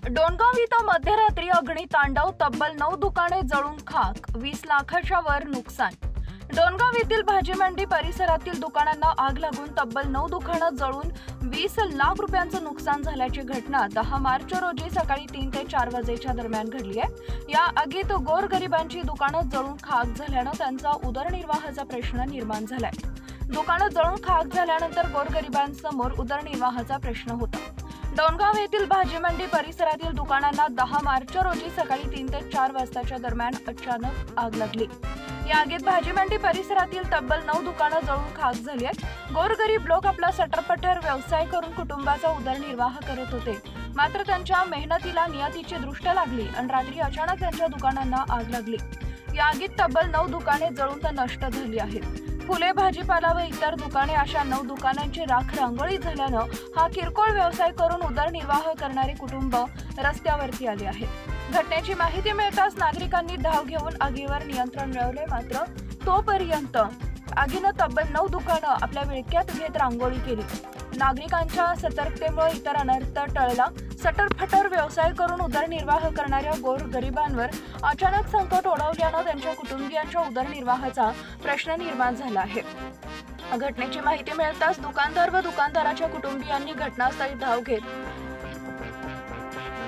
डोणगाव इथं मध्यरात्री अग्नितांडव, तब्बल 9 दुकाने जळून खाक, 20 लाखाच्या वर नुकसान। डोणगाव येथील भाजी मंडी परिसरातील दुकानांना आग लागून तब्बल 9 दुकानं जळून 20 लाख रुपयांचं नुकसान झाल्याची घटना 10 मार्च रोजी सकाळी 3 ते 4 वाजेच्या दरम्यान घडली आहे। या आगीत गोरगरिबांची दुकानं जळून खाक झाल्यानं त्यांचा उदरनिर्वाहाचा प्रश्न निर्माण झालाय। दुकानं जळून खाक झाल्यानंतर गोरगरिबांसमोर उदरनिर्वाहाचा प्रश्न होता। डोणगाव येथील भाजी मंडी परिसरातील दुकानांना 10 मार्च रोजी सकाळी 3 ते 4 वाजताच्या दरम्यान अचानक आग लागली। या आगीत भाजी मंडी परिसरातील तब्बल 9 दुकानं जळून खाक झाली आहेत। गोरगरीब लोक आपला सटरपटर व्यवसाय करून कुटुंबाचा उदरनिर्वाह करत होते, मात्र त्यांच्या मेहनतीला नियतीची दृष्ट लागली आणि रात्री अचानक त्यांच्या दुकानांना आग लागली। या आगीत तब्बल 9 दुकाने जळून नष्ट झाली आहेत। फुले, भाजीपाला व इतर दुकाने अशा 9 दुकानांची राख रांगोळी झाल्यानं हा किरकोळ व्यवसाय करून उदरनिर्वाह करणारे कुटुंब रस्त्यावरती आले आहेत। घटनेची माहिती मिळताच नागरिकांनी धाव घेऊन आगीवर नियंत्रण मिळवले, मात्र तोपर्यंत आगीनं तब्बल 9 दुकानं आपल्या विळख्यात घेत रांगोळी केली। नागरिकांच्या सतर्कतेमुळे इतर अनर्थ टळला। सटरफटर व्यवसाय करून उदरनिर्वाह करणाऱ्या गोरगरिबांवर अचानक संकट ओढवल्यानं त्यांच्या कुटुंबियांच्या उदरनिर्वाहाचा प्रश्न निर्माण झाला आहे। घटनेची माहिती मिळताच दुकानदार व दुकानदाराच्या कुटुंबियांनी घटनास्थळी धाव घेत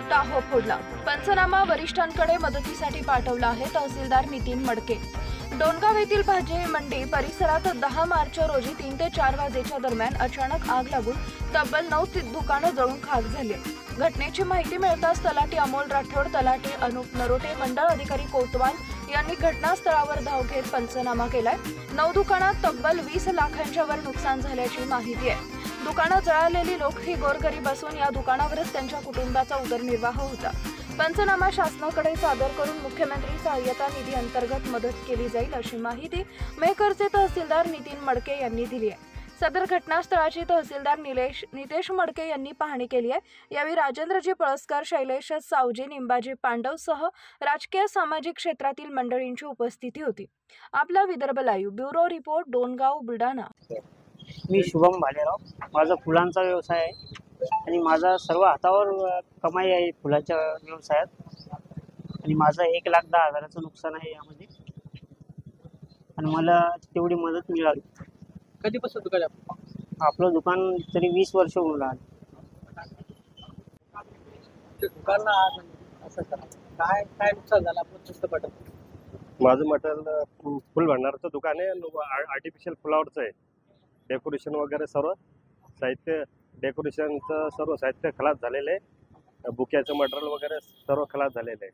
टाहो फोडला। पंचनामा वरिष्ठांकडे मदतीसाठी पाठवला आहे। तहसीलदार नितीन मडके। डोणगाव येथील भाजी मंडी परिसरात 10 मार्च रोजी 3 ते 4 वाजेच्या दरम्यान अचानक आग लागून तब्बल 9 दुकानं जळून खाक झाली। घटनेची माहिती मिळताच तलाठी अमोल राठोड, तलाठी अनुप नरोटे, मंडळ अधिकारी कोतवाल यांनी घटनास्थळावर धाव घेत पंचनामा केलाय। 9 दुकानात तब्बल 20 लाखांच्या वर नुकसान झाल्याची माहिती आहे। दुकानं जळालेली लोक ही गोरगरीब असून या दुकानावरच त्यांच्या कुटुंबाचा उदरनिर्वाह होता। पंचनामा शासनाकडे सादर करून मुख्यमंत्री सहाय्यता निधी अंतर्गत मदत केली जाईल, अशी माहिती मेहकरचे तहसीलदार नितीन मडके यांनी दिली आहे। सदर घटनास्थळाची तहसीलदार नितेश मडके यांनी पाहणी केली आहे। यावेळी राजेंद्रजी पळसकर, शैलेश सावजी, निंबाजी पांडव सह राजकीय सामाजिक क्षेत्रातील मंडळींची उपस्थिती होती। आपला Vidarbha live bureau report, Dongaon, Buldhana. मी शुभम भालेराव, माझा फुलांचा व्यवसाय आहे आणि माझा सर्व हातावर कमाई आहे फुलाच्या व्यवसायात आणि माझं 1,10,000चं नुकसान आहे यामध्ये आणि मला तेवढी मदत मिळाली। कधीपासून दुकान आपलं दुकान तरी 20 वर्ष होऊन राहिलं। दुकानला असं काय काय नुकसान झालं आपण पुस्तक? माझं मटेरियल फुल भंडारचं दुकान आहे। आर्टिफिशियल फ्लावरचं आहे। डेकोरेशन वगैरे सर्व साहित्य, डेकोरेशनचं सर्व साहित्य खलास झालेलं आहे। बुक्याचं मटेरियल वगैरे सर्व खलास झालेलं आहे।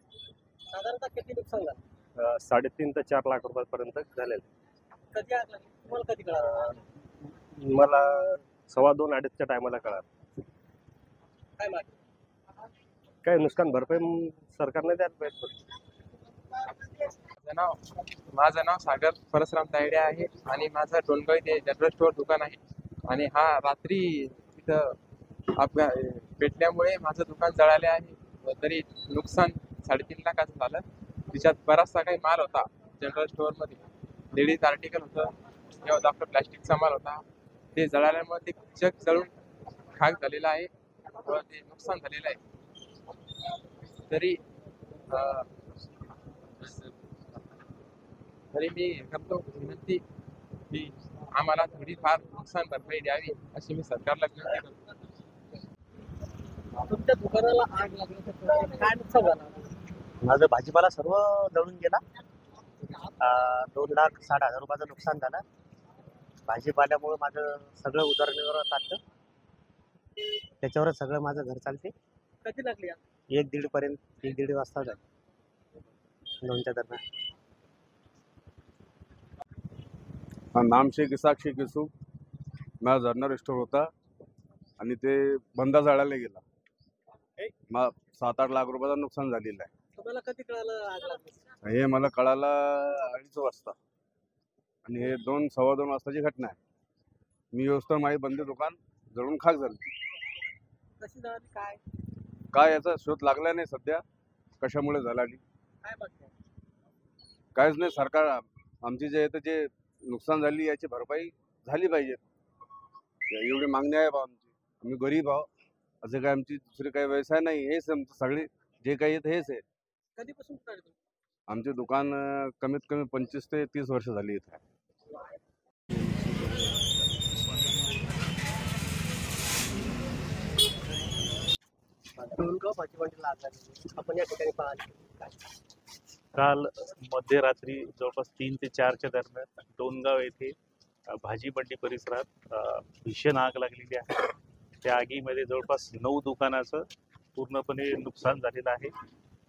साधारणतः किती नुकसान झालं? 3.5 ते 4 लाख रुपयापर्यंत झालेलं आहे। कधी आग लागली तुम्हाला, कधी कळालं? मला 2:15-2:30च्या टायमाला कळालं। काय माहिती? काय नुकसान भरपाई सरकारने द्यायला पाहिजे। माझं नाव सागर परसराम तायडे आहे आणि माझं डोणगाव येथे जनरल स्टोअर दुकान आहे आणि हा रात्री तिथं पेटल्यामुळे माझं दुकान जळाले आहे व तरी नुकसान 3.5 लाखाचं झालं। तिच्यात बराचसा काही माल होता जनरल स्टोअरमध्ये, लेडीज आर्टिकल होतं किंवा डॉक्टर प्लॅस्टिकचा माल होता, ते जळाल्यामुळे ते जग जळून खाक झालेलं आहे व ते नुकसान झालेलं आहे। तरी मी करतो विनंती की आम्हाला थोडीफार नुकसान भरपाई द्यावी, अशी मी सरकारला विनंती करतो। तुमच्या दुकानाला आग लागल्याचं काय नुकसान झालं? माझं भाजीपाला सर्व जळून गेला। 2,60,000 रुपयाचं नुकसान झालं। भाजीपाल्यामुळे माझं सगळं उदरनिर्वाह चालतं, त्याच्यावरच सगळं माझं घर चालते। कधी लागली आग? 1-1:30 पर्यंत, 1-1:30 वाजता झालं, 2च्या दरम्यान। नाम शेख इसाक शेख युसूफ, माझा जनरल स्टोर होता आणि ते बंद जाळायला गेला। 7-8 लाख रुपयाचं नुकसान झालेलं आहे। तुम्हाला कधी कळालं आग लागली? हे मला कळालं 2:30 वाजता आणि हे 2-2:15 वाजताची घटना आहे। मी व्यवस्था माझी बंद दुकान जळून खाक झाली। कशी झाली काय? काय याचा शोध लागला नाही सध्या, कशामुळे झाला काय बाकी? काहीच नाही। सरकार आमची जे आहे जे नुकसान झाली याची भरपाई झाली पाहिजे, एवढी मागणी आहे बा आमची। आम्ही गरीब आहोत. असं काय आमची दुसरे काही व्यवसाय नाही. हेच आमचं सगळे जे काही आहेत हेच आहे. कधीपासून दुकान आहे तुमचं? आमचे दुकान कमीत कमी 25 ते 30 वर्ष झाली इथं आहे. डोणगाव भाजी मंडईला आग लागली. आपण या ठिकाणी पाहिली काय? काल मध्यरात्री जवळपास 3 ते 4च्या दरम्यान डोणगाव येथे भाजी मंडी परिसरात भीषण आग लागलेली आहे. त्या आगीमध्ये जवळपास 9 दुकानाचं पूर्णपणे नुकसान झालेलं आहे.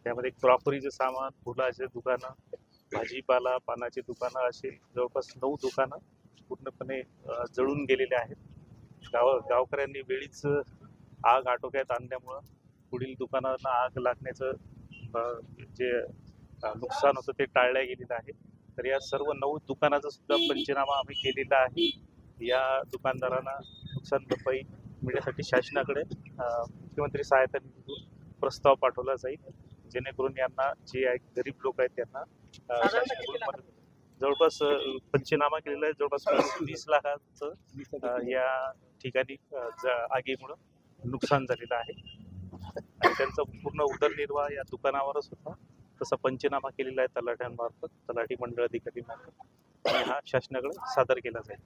त्यामध्ये क्रॉकरीचं सामान, फुलाचे दुकानं, भाजीपाला, पानाची दुकानं असे जवळपास 9 दुकानं पूर्णपणे जळून गेलेले आहेत. गावकऱ्यांनी वेळीच आग आटोक्यात आणल्यामुळं पुढील दुकानांना आग लागण्याचं जे नुकसान होतं ते टाळल्या गेलेलं आहे. तर या सर्व 9 दुकानाचा सुद्धा पंचनामा आम्ही केलेला आहे. या दुकानदारांना नुकसान भरपाई मिळण्यासाठी शासनाकडे मुख्यमंत्री सहायता निधीतून प्रस्ताव पाठवला जाईल, जेणेकरून यांना जे गरीब लोक आहेत त्यांना शासनाकडून मदत. जवळपास पंचनामा केलेला आहे. जवळपास 20 लाखाचं या ठिकाणी आगीमुळं नुकसान झालेलं आहे आणि त्यांचा पूर्ण उदरनिर्वाह या दुकानावरच होता. तसा पंचनामा केलेला आहे तलाठ्यांमार्फत, तलाठी मंडळ अधिकारी मार्फत, आणि हा शासनाकडे सादर केला जाईल.